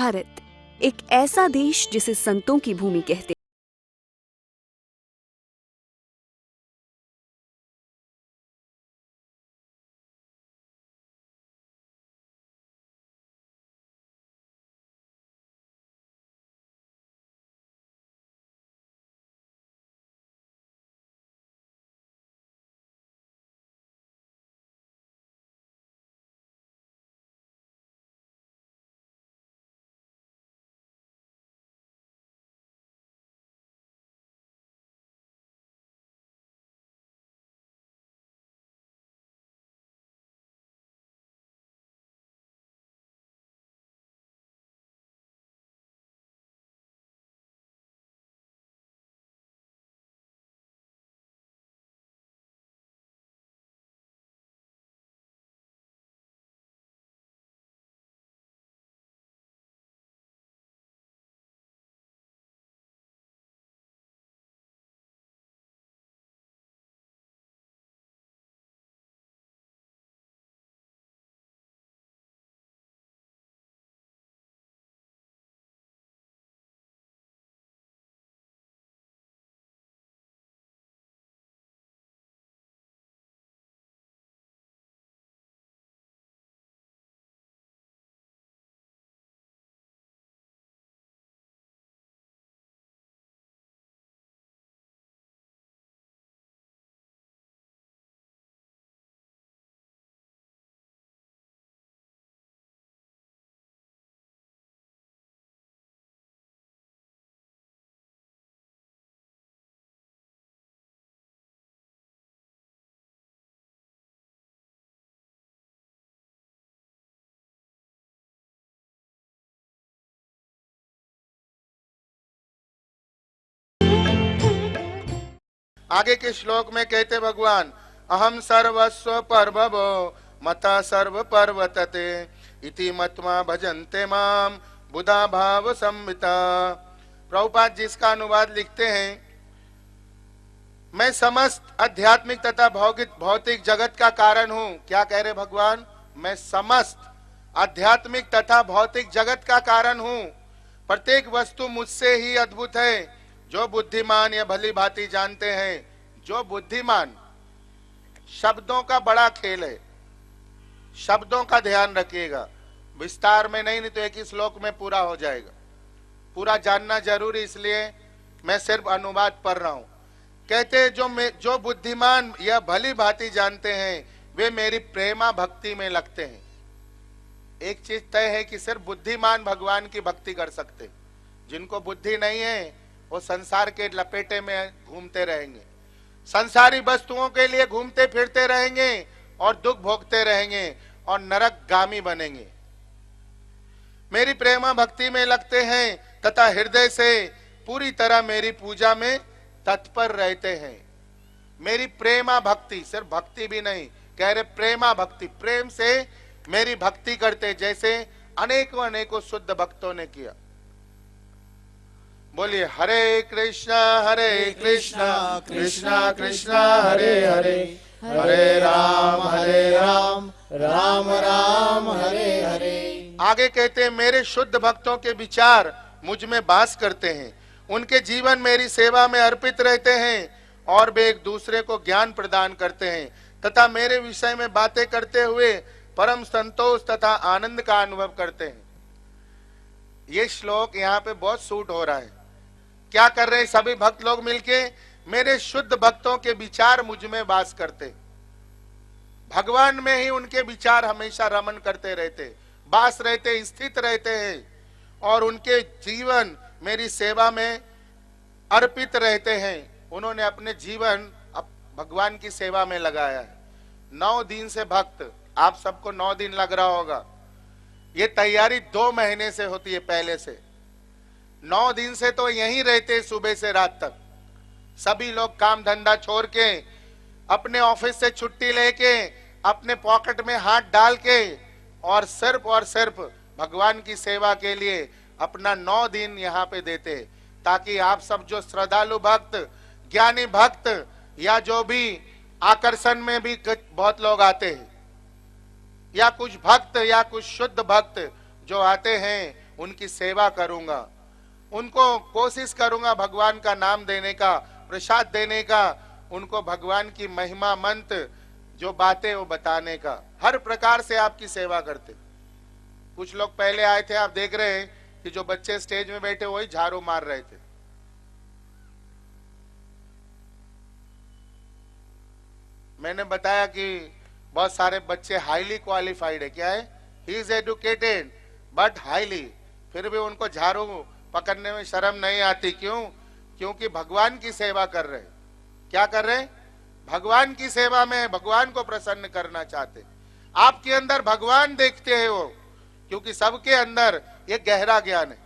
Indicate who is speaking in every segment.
Speaker 1: भारत एक ऐसा देश जिसे संतों की भूमि कहते।
Speaker 2: आगे के श्लोक में कहते भगवान, अहम सर्वस्व पर्वभो मता सर्व पर्वतते इति मत्वा भजन्ते माम बुधा भाव संविता। प्रभुपाद जी इसका अनुवाद लिखते हैं, मैं समस्त आध्यात्मिक तथा भौतिक जगत का कारण हूं। क्या कह रहे भगवान? मैं समस्त आध्यात्मिक तथा भौतिक जगत का कारण हूं। प्रत्येक वस्तु मुझसे ही अद्भुत है। जो बुद्धिमान या भली भांति जानते हैं, जो बुद्धिमान, शब्दों का बड़ा खेल है, शब्दों का ध्यान रखिएगा, विस्तार में नहीं तो एक ही श्लोक में पूरा हो जाएगा। पूरा जानना जरूरी, इसलिए मैं सिर्फ अनुवाद पढ़ रहा हूं। कहते जो बुद्धिमान या भली भांति जानते हैं वे मेरी प्रेमा भक्ति में लगते हैं। एक चीज तय है कि सिर्फ बुद्धिमान भगवान की भक्ति कर सकते। जिनको बुद्धि नहीं है वो संसार के लपेटे में घूमते रहेंगे, संसारी वस्तुओं के लिए घूमते फिरते रहेंगे और दुख भोगते रहेंगे और नरकगामी बनेंगे। मेरी प्रेमा भक्ति में लगते हैं तथा हृदय से पूरी तरह मेरी पूजा में तत्पर रहते हैं। मेरी प्रेमा भक्ति, सिर्फ भक्ति भी नहीं, कह रहे प्रेमा भक्ति, प्रेम से मेरी भक्ति करते, जैसे अनेकों अनेकों शुद्ध भक्तों ने किया। बोलिए हरे कृष्णा कृष्णा कृष्णा हरे हरे, हरे राम राम राम हरे हरे। आगे कहते हैं, मेरे शुद्ध भक्तों के विचार मुझ में वास करते हैं। उनके जीवन मेरी सेवा में अर्पित रहते हैं और वे एक दूसरे को ज्ञान प्रदान करते हैं तथा मेरे विषय में बातें करते हुए परम संतोष तथा आनंद का अनुभव करते हैं। ये श्लोक यहाँ पे बहुत सूट हो रहा है। क्या कर रहे हैं सभी भक्त लोग मिलके? मेरे शुद्ध भक्तों के विचार मुझ में वास करते, भगवान में ही उनके विचार हमेशा रमन करते रहते, वास रहते, स्थित रहते हैं और उनके जीवन मेरी सेवा में अर्पित रहते हैं। उन्होंने अपने जीवन भगवान की सेवा में लगाया है। 9 दिन से भक्त, आप सबको 9 दिन लग रहा होगा। ये तैयारी 2 महीने से होती है पहले से। 9 दिन से तो यहीं रहते, सुबह से रात तक। सभी लोग काम धंधा छोड़ के, अपने ऑफिस से छुट्टी लेके, अपने पॉकेट में हाथ डाल के और सिर्फ भगवान की सेवा के लिए अपना 9 दिन यहाँ पे देते, ताकि आप सब जो श्रद्धालु भक्त, ज्ञानी भक्त या जो भी आकर्षण में भी बहुत लोग आते हैं, या कुछ भक्त या कुछ शुद्ध भक्त जो आते हैं, उनकी सेवा करूंगा, उनको कोशिश करूंगा भगवान का नाम देने का, प्रसाद देने का, उनको भगवान की महिमा मंत्र जो बातें वो बताने का, हर प्रकार से आपकी सेवा करते। कुछ लोग पहले आए थे, आप देख रहे हैं कि जो बच्चे स्टेज में बैठे वही झाड़ू मार रहे थे। मैंने बताया कि बहुत सारे बच्चे हाईली क्वालिफाइड है, क्या है, he is educated but highly, फिर भी उनको झाड़ू पकड़ने में शर्म नहीं आती। क्यों? क्योंकि भगवान की सेवा कर रहे। क्या कर रहे? भगवान की सेवा में भगवान को प्रसन्न करना चाहते। आपके अंदर भगवान देखते हैं वो, क्योंकि सबके अंदर ये गहरा ज्ञान है।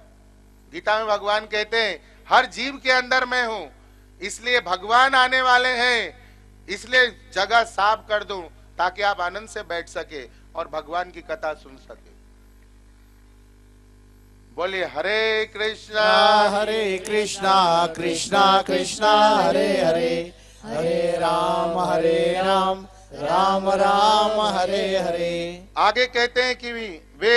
Speaker 2: गीता में भगवान कहते हैं हर जीव के अंदर मैं हूं, इसलिए भगवान आने वाले हैं, इसलिए जगह साफ कर दूं ताकि आप आनंद से बैठ सके और भगवान की कथा सुन सके। बोलिए हरे कृष्णा
Speaker 3: कृष्णा कृष्णा हरे हरे, हरे राम राम राम हरे हरे।
Speaker 2: आगे कहते हैं कि वे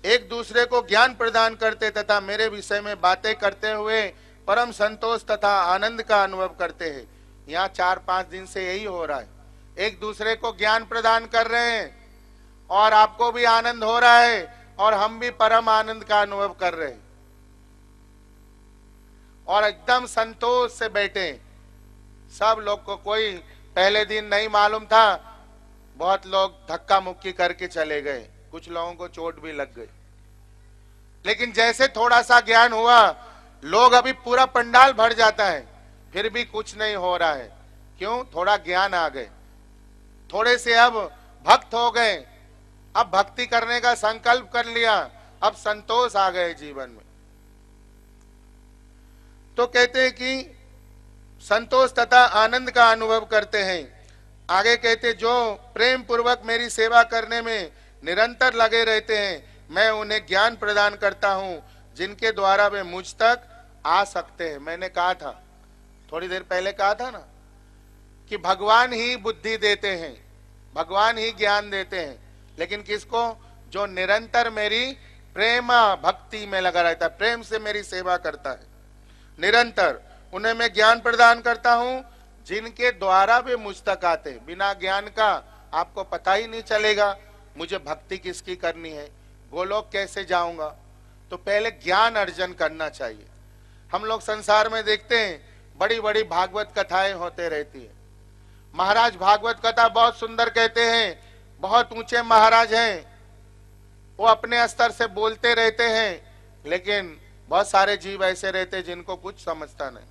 Speaker 2: एक दूसरे को ज्ञान प्रदान करते तथा मेरे विषय में बातें करते हुए परम संतोष तथा आनंद का अनुभव करते हैं। यहाँ 4-5 दिन से यही हो रहा है, एक दूसरे को ज्ञान प्रदान कर रहे हैं और आपको भी आनंद हो रहा है और हम भी परम आनंद का अनुभव कर रहे हैं और एकदम संतोष से बैठे। सब लोग को, कोई पहले दिन नहीं मालूम था, बहुत लोग धक्का मुक्की करके चले गए, कुछ लोगों को चोट भी लग गई। लेकिन जैसे थोड़ा सा ज्ञान हुआ, लोग अभी पूरा पंडाल भर जाता है, फिर भी कुछ नहीं हो रहा है। क्यों? थोड़ा ज्ञान आ गए, थोड़े से अब भक्त हो गए, अब भक्ति करने का संकल्प कर लिया, अब संतोष आ गए जीवन में। तो कहते हैं कि संतोष तथा आनंद का अनुभव करते हैं। आगे कहते, जो प्रेम पूर्वक मेरी सेवा करने में निरंतर लगे रहते हैं, मैं उन्हें ज्ञान प्रदान करता हूं जिनके द्वारा वे मुझ तक आ सकते हैं। मैंने कहा था, थोड़ी देर पहले कहा था ना, कि भगवान ही बुद्धि देते हैं, भगवान ही ज्ञान देते हैं, लेकिन किसको? जो निरंतर मेरी प्रेम भक्ति में लगा रहता है, प्रेम से मेरी सेवा करता है निरंतर, उन्हें मैं ज्ञान प्रदान करता हूं जिनके द्वारा वे मुझ तक आते। बिना ज्ञान का आपको पता ही नहीं चलेगा मुझे भक्ति किसकी करनी है, गोलोक कैसे जाऊंगा। तो पहले ज्ञान अर्जन करना चाहिए। हम लोग संसार में देखते हैं बड़ी बड़ी भागवत कथाएं होते रहती है। महाराज भागवत कथा बहुत सुंदर कहते हैं, बहुत ऊंचे महाराज हैं, वो अपने स्तर से बोलते रहते हैं, लेकिन बहुत सारे जीव ऐसे रहते हैं जिनको कुछ समझता नहीं,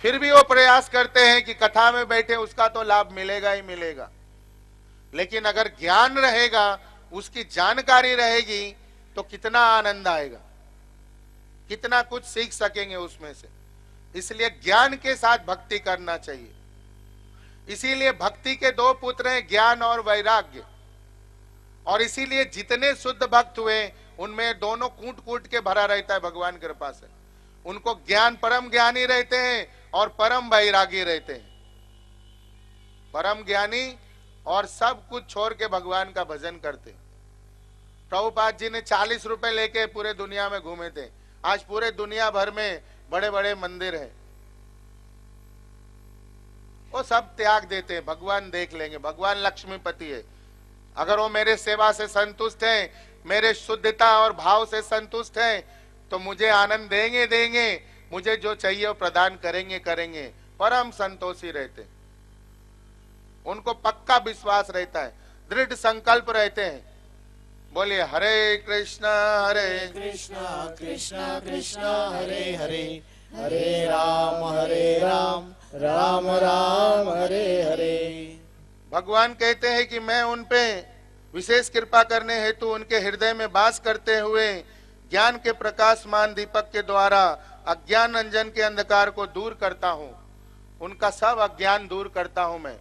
Speaker 2: फिर भी वो प्रयास करते हैं कि कथा में बैठे उसका तो लाभ मिलेगा ही मिलेगा। लेकिन अगर ज्ञान रहेगा, उसकी जानकारी रहेगी, तो कितना आनंद आएगा, कितना कुछ सीख सकेंगे उसमें से। इसलिए ज्ञान के साथ भक्ति करना चाहिए। इसीलिए भक्ति के 2 पुत्र हैं, ज्ञान और वैराग्य। और इसीलिए जितने शुद्ध भक्त हुए उनमें दोनों कूट कूट के भरा रहता है भगवान की कृपा से। उनको ज्ञान, परम ज्ञानी रहते हैं और परम वैरागी रहते हैं। परम ज्ञानी और सब कुछ छोड़ के भगवान का भजन करते। प्रभुपाद जी ने 40 रुपए लेके पूरे दुनिया में घूमे थे। आज पूरे दुनिया भर में बड़े बड़े मंदिर हैं, वो सब त्याग देते हैं, भगवान देख लेंगे, भगवान लक्ष्मीपति है। अगर वो मेरे सेवा से संतुष्ट हैं, मेरे शुद्धता और भाव से संतुष्ट हैं, तो मुझे आनंद देंगे देंगे, मुझे जो चाहिए वो प्रदान करेंगे करेंगे। परम संतोषी रहते, उनको पक्का विश्वास रहता है, दृढ़ संकल्प रहते हैं। बोलिए हरे कृष्णा
Speaker 3: कृष्णा कृष्णा हरे हरे, हरे राम राम राम हरे हरे।
Speaker 2: भगवान कहते हैं कि मैं उन पे विशेष कृपा करने हेतु उनके हृदय में वास करते हुए ज्ञान के प्रकाशमान दीपक के द्वारा अज्ञान अंजन के अंधकार को दूर करता हूं। उनका सब अज्ञान दूर करता हूं मैं।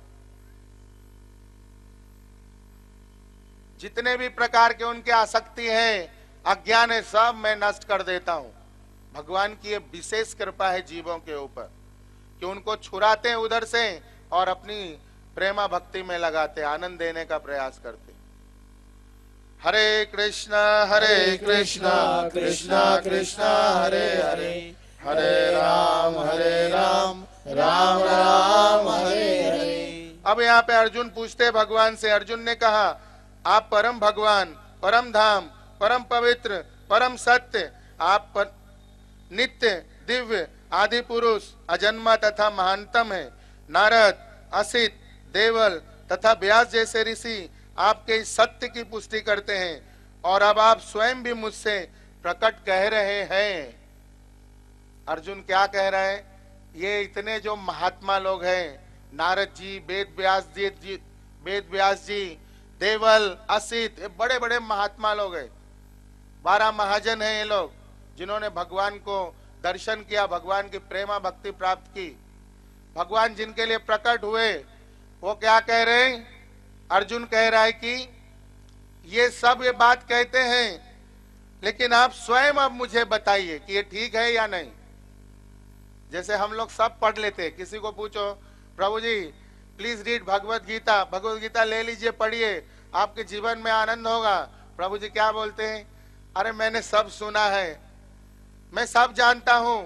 Speaker 2: जितने भी प्रकार के उनके आसक्ति हैं, अज्ञान है, सब मैं नष्ट कर देता हूं। भगवान की ये विशेष कृपा है जीवों के ऊपर कि उनको छुड़ाते हैं उधर से और अपनी प्रेमा भक्ति में लगाते, आनंद देने का प्रयास करते। हरे कृष्णा
Speaker 3: कृष्णा कृष्णा कृष्णा हरे हरे हरे राम राम राम हरे हरे।
Speaker 2: अब यहाँ पे अर्जुन पूछते भगवान से, अर्जुन ने कहा आप परम भगवान, परम धाम, परम पवित्र, परम सत्य, आप पर नित्य दिव्य आदि पुरुष अजन्मा तथा महानतम है। नारद, असित, देवल तथा व्यास जैसे ऋषि आपके इस सत्य की पुष्टि करते हैं और अब आप स्वयं भी मुझसे प्रकट कह रहे हैं। अर्जुन क्या कह रहा है? ये इतने जो महात्मा लोग हैं, नारद जी, वेद व्यास जी, देवल, असित, ये बड़े बड़े महात्मा लोग हैं, 12 महाजन हैं ये लोग, जिन्होंने भगवान को दर्शन किया, भगवान की प्रेमा भक्ति प्राप्त की, भगवान जिनके लिए प्रकट हुए, वो क्या कह रहे हैं? अर्जुन कह रहा है कि ये सब ये बात कहते हैं, लेकिन आप स्वयं अब मुझे बताइए कि ये ठीक है या नहीं। जैसे हम लोग सब पढ़ लेते, किसी को पूछो प्रभु जी प्लीज रीड भगवत गीता, भगवत गीता ले लीजिए, पढ़िए, आपके जीवन में आनंद होगा। प्रभु जी क्या बोलते हैं? अरे मैंने सब सुना है, मैं सब जानता हूं,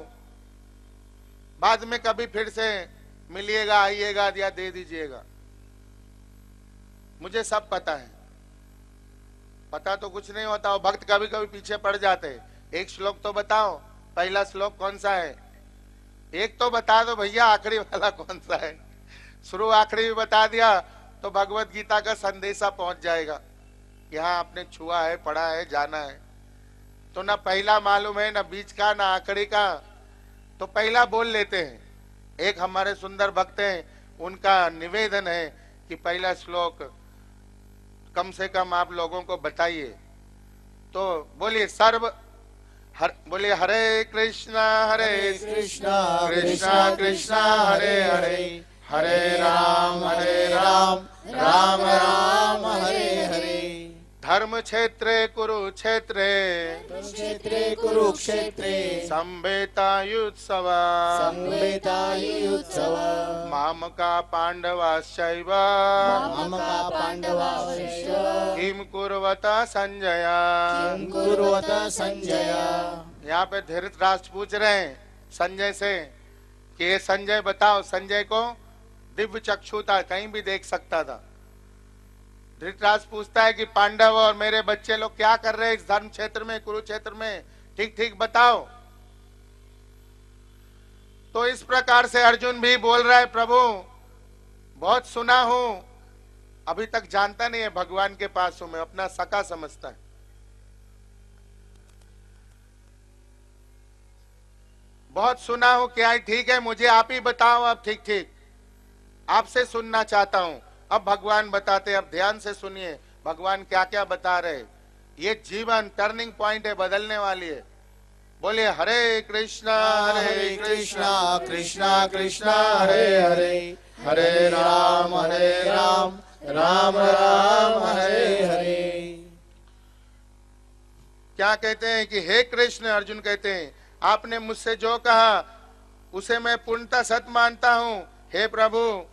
Speaker 2: बाद में कभी फिर से मिलिएगा, आइएगा या दे दीजिएगा, मुझे सब पता है। पता तो कुछ नहीं होता, वो भक्त कभी कभी पीछे पड़ जाते। एक श्लोक तो बताओ, पहला श्लोक कौन सा है? एक तो बता दो भैया, आखिरी वाला कौन सा है? शुरू आखिरी भी बता दिया तो भगवत गीता का संदेशा पहुंच जाएगा। यहाँ आपने छुआ है, पढ़ा है, जाना है, तो ना पहला मालूम है, ना बीच का, ना आखिरी का, तो पहला बोल लेते हैं। एक हमारे सुंदर भक्त हैं, उनका निवेदन है कि पहला श्लोक कम से कम आप लोगों को बताइए। तो बोलिए बोलिए हरे कृष्णा कृष्णा कृष्णा हरे हरे हरे राम राम राम हरे हरे। धर्म क्षेत्रे कुरुक्षेत्रे
Speaker 3: कुरुक्षेत्रे
Speaker 2: संवेतायुत्सव मामका पांडवाश्चैव किम कुर्वता संजय। यहाँ पे धृतराष्ट्र पूछ रहे हैं संजय से कि ये संजय बताओ, संजय को दिव्य चक्षु था, कहीं भी देख सकता था। धृतराष्ट्र पूछता है कि पांडव और मेरे बच्चे लोग क्या कर रहे हैं इस धर्म क्षेत्र में, कुरुक्षेत्र में, ठीक ठीक बताओ। तो इस प्रकार से अर्जुन भी बोल रहा है, प्रभु बहुत सुना हूं, अभी तक जानता नहीं है भगवान के पास हूं मैं, अपना सखा समझता है। बहुत सुना हूं, क्या है ठीक है, मुझे आप ही बताओ अब, ठीक ठीक आपसे सुनना चाहता हूं। अब भगवान बताते, अब ध्यान से सुनिए भगवान क्या क्या बता रहे। ये जीवन टर्निंग पॉइंट है, बदलने वाली है। बोलिए हरे कृष्णा
Speaker 3: कृष्णा कृष्णा हरे हरे हरे राम राम राम हरे हरे।
Speaker 2: क्या कहते हैं कि हे कृष्ण, अर्जुन कहते हैं आपने मुझसे जो कहा उसे मैं पूर्णतः सत्य मानता हूं। हे प्रभु,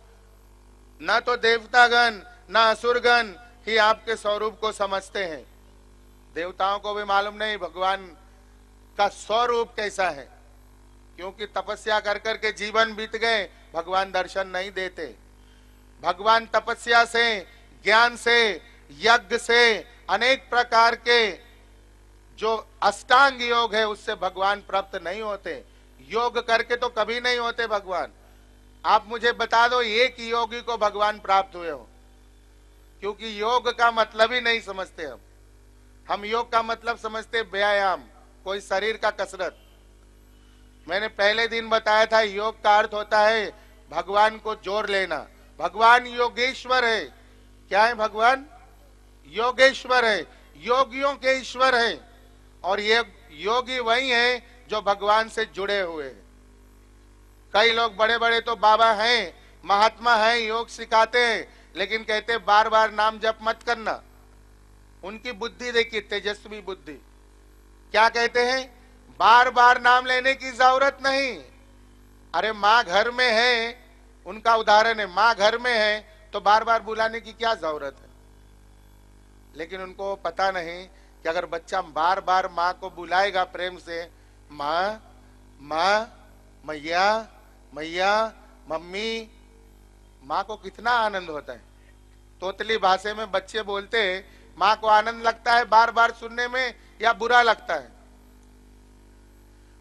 Speaker 2: ना तो देवतागण ना असुरगण ही आपके स्वरूप को समझते हैं। देवताओं को भी मालूम नहीं भगवान का स्वरूप कैसा है, क्योंकि तपस्या कर कर के जीवन बीत गए, भगवान दर्शन नहीं देते। भगवान तपस्या से, ज्ञान से, यज्ञ से, अनेक प्रकार के जो अष्टांग योग है उससे भगवान प्राप्त नहीं होते। योग करके तो कभी नहीं होते भगवान। आप मुझे बता दो एक योगी को भगवान प्राप्त हुए हो, क्योंकि योग का मतलब ही नहीं समझते हम योग का मतलब समझते व्यायाम, कोई शरीर का कसरत। मैंने पहले दिन बताया था योग का अर्थ होता है भगवान को जोड़ लेना। भगवान योगेश्वर है। क्या है भगवान? योगेश्वर है, योगियों के ईश्वर है। और ये योगी वही है जो भगवान से जुड़े हुए हैं। कई लोग बड़े बड़े तो बाबा हैं, महात्मा हैं, योग सिखाते हैं, लेकिन कहते बार बार नाम जप मत करना। उनकी बुद्धि देखिए, तेजस्वी बुद्धि। क्या कहते हैं? बार बार नाम लेने की जरूरत नहीं। अरे माँ घर में है, उनका उदाहरण है, माँ घर में है तो बार बार बुलाने की क्या जरूरत है? लेकिन उनको पता नहीं कि अगर बच्चा बार बार माँ को बुलाएगा प्रेम से, माँ माँ, मैया मैया, मम्मी, माँ को कितना आनंद होता है। तोतली भाषा में बच्चे बोलते हैं, माँ को आनंद लगता है बार बार सुनने में या बुरा लगता है।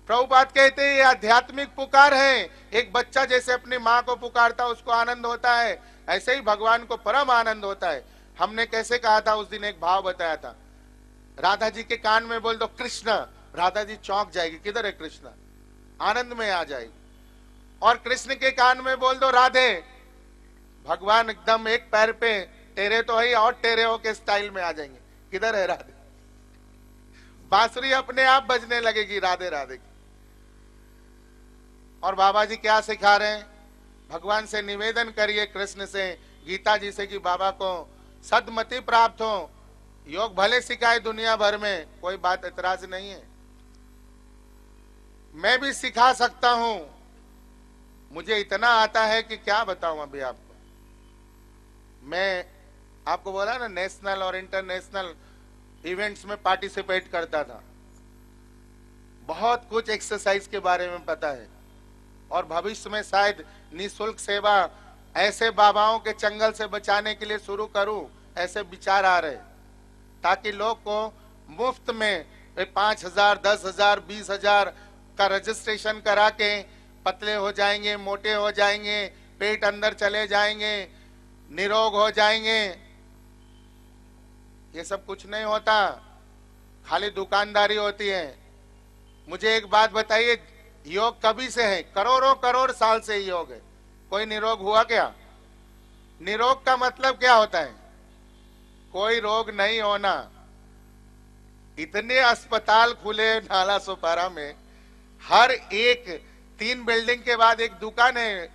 Speaker 2: प्रभुपाद कहते हैं ये आध्यात्मिक पुकार है। एक बच्चा जैसे अपनी माँ को पुकारता उसको आनंद होता है, ऐसे ही भगवान को परम आनंद होता है। हमने कैसे कहा था उस दिन, एक भाव बताया था, राधा जी के कान में बोल दो कृष्ण, राधा जी चौंक जाएगी, किधर है कृष्ण, आनंद में आ जाएगी। और कृष्ण के कान में बोल दो राधे, भगवान एकदम एक पैर पे टेढ़े तो है और टेढ़े होके स्टाइल में आ जाएंगे, किधर है राधे, बांसुरी अपने आप बजने लगेगी राधे राधे की। और बाबा जी क्या सिखा रहे हैं, भगवान से निवेदन करिए, कृष्ण से, गीता जी से कि बाबा को सद्मति प्राप्त हो। योग भले सिखाए दुनिया भर में, कोई बात एतराज नहीं है, मैं भी सिखा सकता हूं, मुझे इतना आता है कि क्या बताऊं अभी आपको। मैं आपको बोला ना नेशनल और इंटरनेशनल इवेंट्स में पार्टिसिपेट करता था, बहुत कुछ एक्सरसाइज के बारे में पता है। और भविष्य में शायद निःशुल्क सेवा ऐसे बाबाओं के चंगल से बचाने के लिए शुरू करूं, ऐसे विचार आ रहे, ताकि लोग को मुफ्त में 5,000, 10,000, 20,000 का रजिस्ट्रेशन करा के पतले हो जाएंगे, मोटे हो जाएंगे, पेट अंदर चले जाएंगे, निरोग हो जाएंगे। ये सब कुछ नहीं होता, खाली दुकानदारी होती है। मुझे एक बात बताइए, योग कभी से है? करोड़ों करोड़ साल से योग है, कोई निरोग हुआ क्या? निरोग का मतलब क्या होता है? कोई रोग नहीं होना। इतने अस्पताल खुले नाला सोपारा में, हर एक 3 बिल्डिंग के बाद एक दुकान है,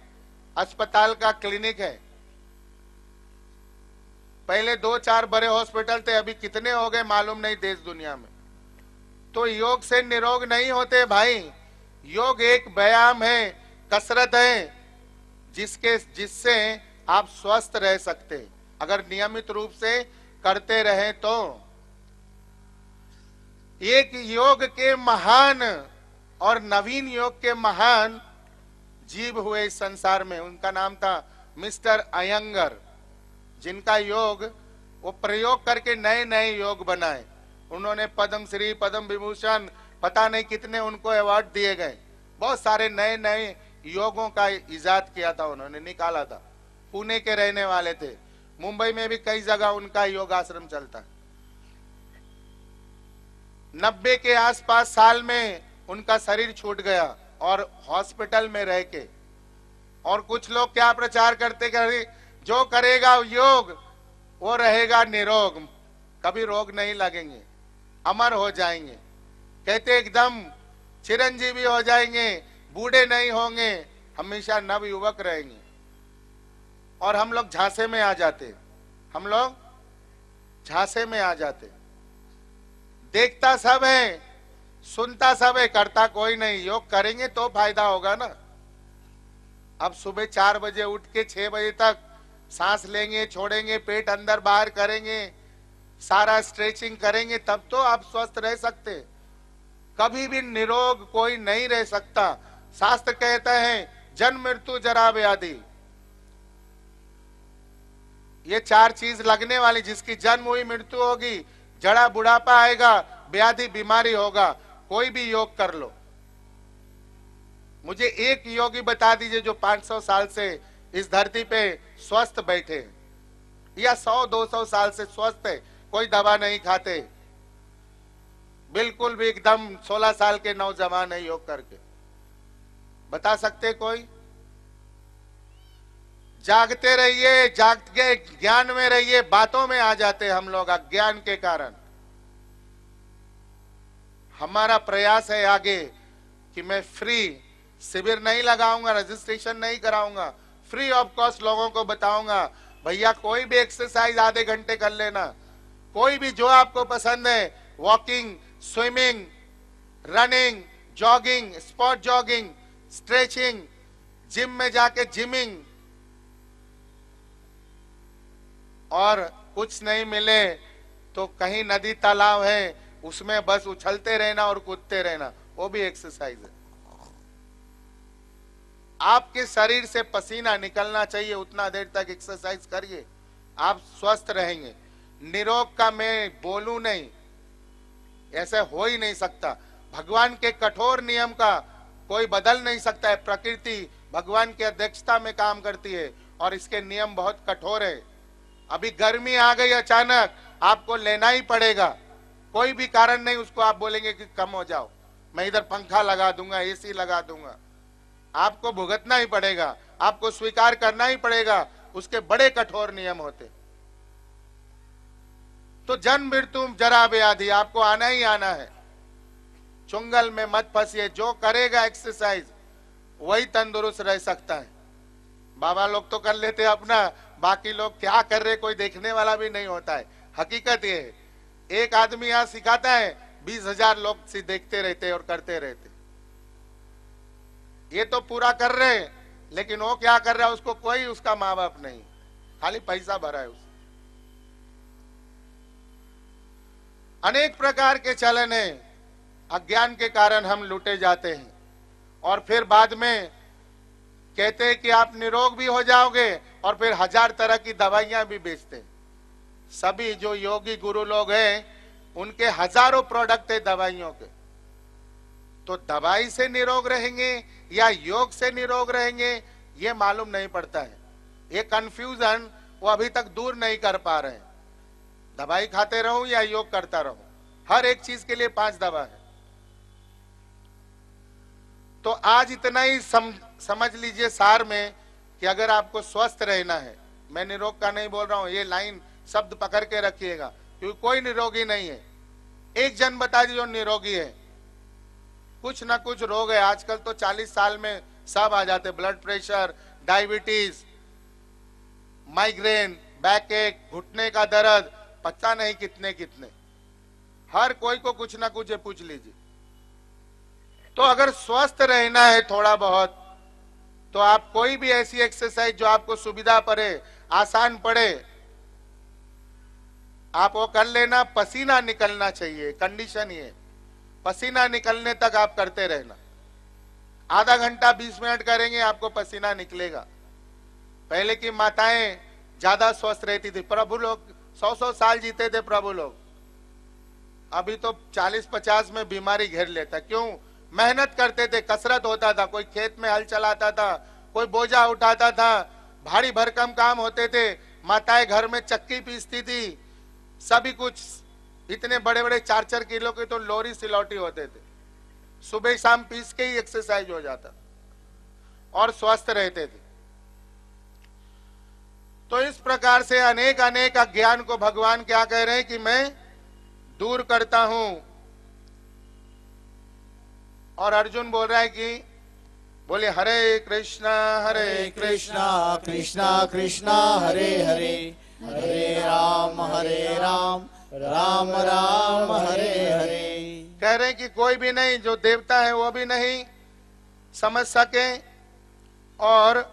Speaker 2: अस्पताल का क्लिनिक है। पहले 2-4 बड़े हॉस्पिटल थे, अभी कितने हो गए मालूम नहीं देश दुनिया में। तो योग से निरोग नहीं होते भाई। योग एक व्यायाम है, कसरत है, जिससे आप स्वस्थ रह सकते, अगर नियमित रूप से करते रहे तो। एक योग के महान और नवीन योग के महान जीव हुए इस संसार में, उनका नाम था मिस्टर अयंगर, जिनका योग वो प्रयोग करके नए नए योग बनाए। उन्होंने पद्म श्री, पद्म विभूषण, पता नहीं कितने उनको अवार्ड दिए गए। बहुत सारे नए नए योगों का इजाद किया था उन्होंने, निकाला था। पुणे के रहने वाले थे, मुंबई में भी कई जगह उनका योग आश्रम चलता है। 90 के आसपास साल में उनका शरीर छूट गया और हॉस्पिटल में रह के। और कुछ लोग क्या प्रचार करते, जो करेगा योग वो रहेगा निरोग, कभी रोग नहीं लगेंगे, अमर हो जाएंगे, कहते एकदम चिरंजीवी हो जाएंगे, बूढ़े नहीं होंगे, हमेशा नव युवक रहेंगे। और हम लोग झांसे में आ जाते, हम लोग झांसे में आ जाते। देखता सब है, सुनता सब है, करता कोई नहीं। योग करेंगे तो फायदा होगा ना। अब सुबह 4 बजे उठ के 6 बजे तक सांस लेंगे, छोड़ेंगे, पेट अंदर बाहर करेंगे, सारा स्ट्रेचिंग करेंगे, तब तो आप स्वस्थ रह सकते। कभी भी निरोग कोई नहीं रह सकता। शास्त्र कहता है जन्म, मृत्यु, जरा, व्याधि, ये 4 चीज लगने वाली। जिसकी जन्म हुई मृत्यु होगी, जड़ा बुढ़ापा आएगा, व्याधि बीमारी होगा। कोई भी योग कर लो। मुझे एक योगी बता दीजिए जो 500 साल से इस धरती पे स्वस्थ बैठे, या 100-200 साल से स्वस्थ है, कोई दवा नहीं खाते, बिल्कुल भी एकदम 16 साल के नौजवान है योग करके, बता सकते कोई? जागते रहिए, जाग के ज्ञान में रहिए। बातों में आ जाते हम लोग अज्ञान के कारण। हमारा प्रयास है आगे कि मैं फ्री शिविर नहीं लगाऊंगा, रजिस्ट्रेशन नहीं कराऊंगा, फ्री ऑफ कॉस्ट लोगों को बताऊंगा, भैया कोई भी एक्सरसाइज आधे घंटे कर लेना, कोई भी जो आपको पसंद है, walking, swimming, running, jogging, spot jogging, stretching, gym में जाके जिमिंग। और कुछ नहीं मिले तो कहीं नदी तालाब है उसमें बस उछलते रहना और कूदते रहना, वो भी एक्सरसाइज है। आपके शरीर से पसीना निकलना चाहिए, उतना देर तक एक्सरसाइज करिए, आप स्वस्थ रहेंगे। निरोग का मैं बोलूं नहीं, ऐसे हो ही नहीं सकता। भगवान के कठोर नियम का कोई बदल नहीं सकता है। प्रकृति भगवान की अध्यक्षता में काम करती है और इसके नियम बहुत कठोर है। अभी गर्मी आ गई अचानक, आपको लेना ही पड़ेगा, कोई भी कारण नहीं उसको आप बोलेंगे कि कम हो जाओ, मैं इधर पंखा लगा दूंगा, एसी लगा दूंगा। आपको भुगतना ही पड़ेगा, आपको स्वीकार करना ही पड़ेगा, उसके बड़े कठोर नियम होते। तो जन्म मृत्यु जरा व्याधि आपको आना ही आना है। चुंगल में मत फंसिए, जो करेगा एक्सरसाइज वही तंदुरुस्त रह सकता है। बाबा लोग तो कर लेते अपना, बाकी लोग क्या कर रहे कोई देखने वाला भी नहीं होता है। हकीकत ये है, एक आदमी यहां सिखाता है, 20,000 लोग देखते रहते और करते रहते। ये तो पूरा कर रहे हैं, लेकिन वो क्या कर रहा है उसको कोई उसका माँ बाप नहीं, खाली पैसा भरा है उसने। अनेक प्रकार के चलन है, अज्ञान के कारण हम लूटे जाते हैं और फिर बाद में कहते हैं कि आप निरोग भी हो जाओगे और फिर 1000 तरह की दवाइयां भी बेचते हैं। सभी जो योगी गुरु लोग हैं उनके हजारों प्रोडक्ट है दवाइयों के। तो दवाई से निरोग रहेंगे या योग से निरोग रहेंगे ये मालूम नहीं पड़ता है। ये कंफ्यूजन वो अभी तक दूर नहीं कर पा रहे हैं। दवाई खाते रहूं या योग करता रहूं, हर एक चीज के लिए 5 दवा है। तो आज इतना ही समझ लीजिए सार में कि अगर आपको स्वस्थ रहना है, मैं निरोग का नहीं बोल रहा हूं, ये लाइन शब्द पकड़ के रखिएगा, क्योंकि कोई निरोगी नहीं है। एक जन बता दीजिए जो निरोगी है, कुछ ना कुछ रोग है। आजकल तो 40 साल में सब आ जाते, blood pressure, diabetes, migraine, back एक, घुटने का दर्द, पता नहीं कितने कितने, हर कोई को कुछ ना कुछ पूछ लीजिए। तो अगर स्वस्थ रहना है थोड़ा बहुत, तो आप कोई भी ऐसी एक्सरसाइज जो आपको सुविधा पड़े, आसान पड़े, आप वो कर लेना। पसीना निकलना चाहिए, कंडीशन ये, पसीना निकलने तक आप करते रहना। आधा घंटा 20 मिनट करेंगे आपको पसीना निकलेगा। पहले की माताएं ज्यादा स्वस्थ रहती थी, प्रभु लोग 100-100 साल जीते थे प्रभु लोग। अभी तो 40-50 में बीमारी घेर लेता। क्यों? मेहनत करते थे, कसरत होता था, कोई खेत में हल चलाता था, कोई बोझा उठाता था, भारी भरकम काम होते थे। माताएं घर में चक्की पीसती थी, सभी कुछ। इतने बड़े बड़े 4-4 किलो के तो लोरी सिलौटी होते थे, सुबह शाम पीस के ही एक्सरसाइज हो जाता और स्वस्थ रहते थे। तो इस प्रकार से अनेक अनेक अज्ञान को भगवान क्या कह रहे हैं कि मैं दूर करता हूं। और अर्जुन बोल रहा है कि बोले हरे कृष्णा
Speaker 3: कृष्णा कृष्णा कृष्णा हरे हरे, हरे राम राम राम हरे हरे।
Speaker 2: कह रहे हैं कि कोई भी नहीं, जो देवता है वो भी नहीं समझ सके और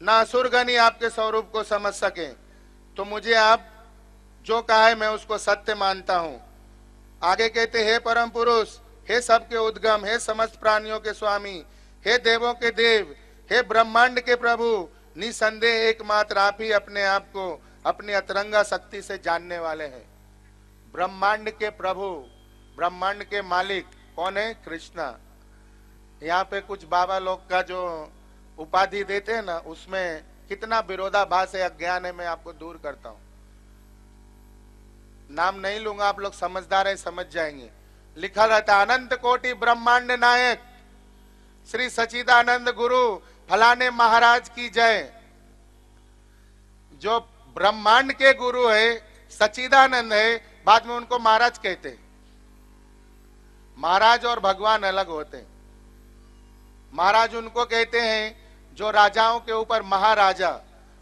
Speaker 2: ना असुरगण ही आपके स्वरूप को समझ सके। तो मुझे आप जो कहा है मैं उसको सत्य मानता हूं। आगे कहते हे परम पुरुष, हे सबके उद्गम, हे समस्त प्राणियों के स्वामी, हे देवों के देव, हे ब्रह्मांड के प्रभु, निसंदेह एकमात्र आप ही अपने आप को अपनी अतरंगा शक्ति से जानने वाले हैं। ब्रह्मांड के प्रभु, ब्रह्मांड के मालिक कौन है? कृष्णा। यहाँ पे कुछ बाबा लोग का जो उपाधि देते हैं ना, उसमें कितना विरोधाभास है, अज्ञान है, मैं आपको दूर करता हूं। नाम नहीं लूंगा, आप लोग समझदार है, समझ जाएंगे। लिखा रहता अनंत कोटि ब्रह्मांड नायक श्री सच्चिदानंद गुरु फलाने महाराज की जय। जो ब्रह्मांड के गुरु है, सच्चिदानंद है, बाद में उनको महाराज कहते हैं। महाराज और भगवान अलग होते हैं। महाराज उनको कहते हैं जो राजाओं के ऊपर महाराजा,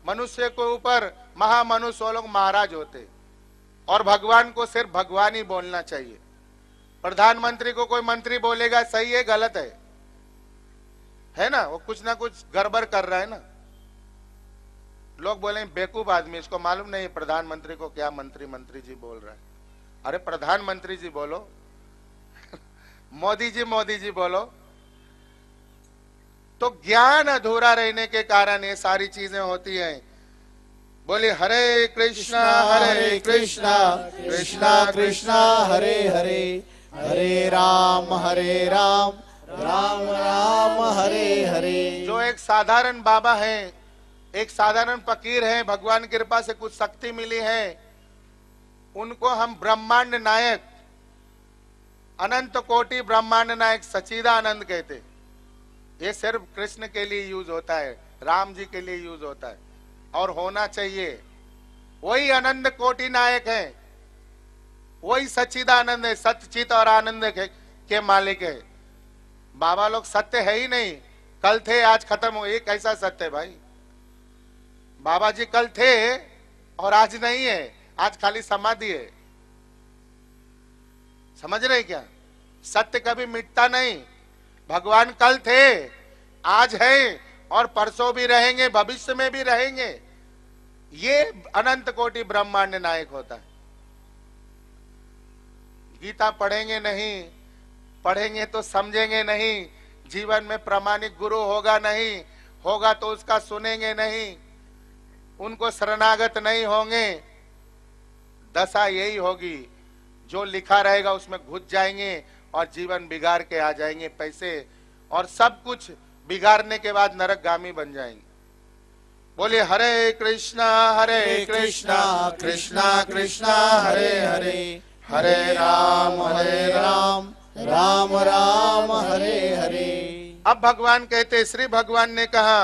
Speaker 2: मनुष्य के ऊपर महामनुष्य, वो लोग महाराज होते। और भगवान को सिर्फ भगवान ही बोलना चाहिए। प्रधानमंत्री को कोई मंत्री बोलेगा सही है गलत है ना? वो कुछ ना कुछ गड़बड़ कर रहा है ना। लोग बोले बेवकूफ आदमी, इसको मालूम नहीं प्रधानमंत्री को क्या मंत्री मंत्री जी बोल रहा है। अरे प्रधानमंत्री जी बोलो मोदी जी बोलो। तो ज्ञान अधूरा रहने के कारण ये सारी चीजें होती हैं। बोले हरे कृष्णा
Speaker 3: कृष्णा कृष्णा हरे हरे, हरे राम राम राम हरे हरे।
Speaker 2: जो एक साधारण बाबा हैं, एक साधारण फकीर हैं, भगवान की कृपा से कुछ शक्ति मिली है, उनको हम ब्रह्मांड नायक, अनंत कोटि ब्रह्मांड नायक सच्चिदानंद कहते। ये सिर्फ कृष्ण के लिए यूज होता है, राम जी के लिए यूज होता है और होना चाहिए। वही अनंत कोटि नायक है, वही सच्चिदानंद है, सत्यचित और आनंद के मालिक है। बाबा लोग सत्य है ही नहीं, कल थे आज खत्म हो, ये कैसा सत्य है भाई? बाबा जी कल थे और आज नहीं है, आज खाली समाधि है। समझ रहे क्या? सत्य कभी मिटता नहीं। भगवान कल थे, आज है और परसों भी रहेंगे, भविष्य में भी रहेंगे। ये अनंत कोटि ब्रह्मांड नायक होता है। गीता पढ़ेंगे नहीं, पढ़ेंगे तो समझेंगे नहीं, जीवन में प्रामाणिक गुरु होगा नहीं, होगा तो उसका सुनेंगे नहीं, उनको शरणागत नहीं होंगे, दशा यही होगी। जो लिखा रहेगा उसमें घुस जाएंगे और जीवन बिगाड़ के आ जाएंगे, पैसे और सब कुछ बिगाड़ने के बाद नरकगामी बन जाएंगे। बोले हरे कृष्णा
Speaker 3: कृष्णा कृष्णा हरे हरे, हरे राम राम राम हरे हरे।
Speaker 2: अब भगवान कहते, श्री भगवान ने कहा,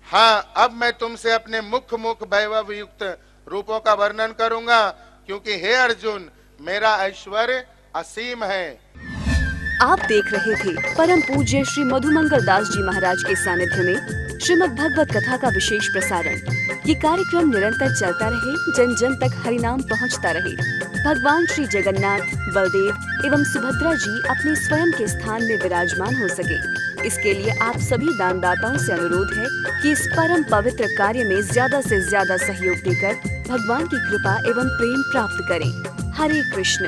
Speaker 2: हाँ अब मैं तुमसे अपने मुख वैभव युक्त रूपों का वर्णन करूंगा, क्योंकि हे अर्जुन मेरा ऐश्वर्य असीम है।
Speaker 1: आप देख रहे थे परम पूज्य श्री मधुमंगल दास जी महाराज के सानिध्य में श्रीमद् भगवत कथा का विशेष प्रसारण। ये कार्यक्रम निरंतर चलता रहे, जन जन तक हरिनाम पहुंचता रहे। भगवान श्री जगन्नाथ, बलदेव एवं सुभद्रा जी अपने स्वयं के स्थान में विराजमान हो सके, इसके लिए आप सभी दानदाताओं से अनुरोध है कि इस परम पवित्र कार्य में ज्यादा से ज्यादा सहयोग देकर भगवान की कृपा एवं प्रेम प्राप्त करें। हरे कृष्ण।